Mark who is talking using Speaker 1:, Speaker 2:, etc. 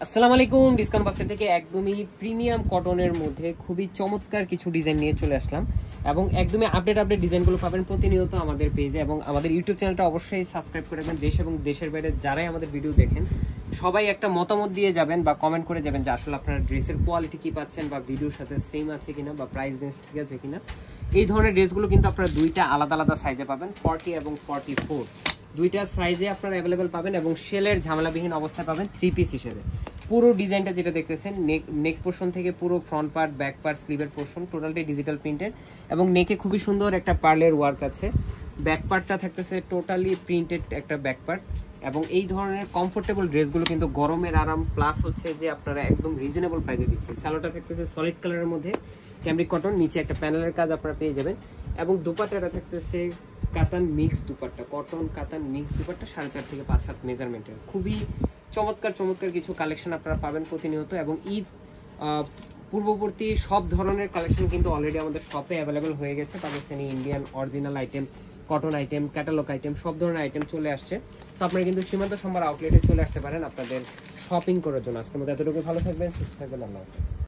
Speaker 1: আসসালামু আলাইকুম। Discount basket থেকে একদমই প্রিমিয়াম কটনের মধ্যে খুবই চমৎকার কিছু ডিজাইন নিয়ে চলে আসলাম এবং একদমই আপডেট ডিজাইনগুলো পাবেন প্রতিনিয়ত আমাদের পেজে এবং আমাদের ইউটিউব চ্যানেলটা অবশ্যই সাবস্ক্রাইব করে রাখবেন। দেশ এবং দেশের বাইরে যারাই আমাদের ভিডিও দেখেন সবাই একটা মতামত দিয়ে যাবেন বা কমেন্ট করে যাবেন যে আসলে আপনারা ড্রেসের কোয়ালিটি কি পাচ্ছেন বা ভিডিওর সাথে সেম আছে কিনা বা প্রাইস রেঞ্জ ঠিক আছে কিনা। এই ধরনের ড্রেসগুলো কিন্তু আপনারা দুইটা আলাদা আলাদা সাইজে পাবেন, 40 এবং 44 দুইটা সাইজে আপনারা অ্যাভেলেবেল পাবেন এবং সেলের ঝামেলাবিহীন অবস্থায় পাবেন 3 পিস হিসেবে। পুরো ডিজাইনটা যেটা দেখতেছেন নেক পোর্শন থেকে পুরো ফ্রন্ট পার্ট, ব্যাক পার্ট, স্লিভের পোর্শন টোটালটাই ডিজিটাল প্রিন্টেড এবং নেকে খুবই সুন্দর একটা পার্লের ওয়ার্ক আছে। ব্যাক পার্টটা থাকতেছে টোটালি প্রিন্টেড একটা ব্যাক পার্ট এবং এই ধরনের কমফোর্টেবল ড্রেসগুলো কিন্তু গরমের আরাম প্লাস হচ্ছে যে আপনারা একদম রিজনেবল প্রাইসে দিচ্ছে। স্যালোটা থাকতেছে সলিড কালারের মধ্যে ক্যামরিক কটন, নিচে একটা প্যানেলের কাজ আপনারা পেয়ে যাবেন এবং দুপাট্টাটা থাকতেছে কাতান মিক্স দুপাট্টা, কটন কাতান মিক্স দুপাট্টা 4.5 থেকে 5 হাত মেজারমেন্টের। খুবই চমৎকার কিছু কালেকশন আপনারা পাবেন প্রতিনিয়ত এবং ঈদ পূর্ববর্তী সব ধরনের কালেকশন কিন্তু অলরেডি আমাদের শপে অ্যাভেলেবেল হয়ে গেছে। Pakistani, Indian, original item, cotton item, catalogue item, সব ধরনের আইটেম চলে আসছে। সো আপনারা কিন্তু সীমান্ত সম্ভার আউটলেটে চলে আসতে পারেন আপনাদের শপিং করার জন্য। আজকের মতো এতটুকু, ভালো থাকবেন, সুস্থ থাকবেন, আল্লাহ হাফেজ।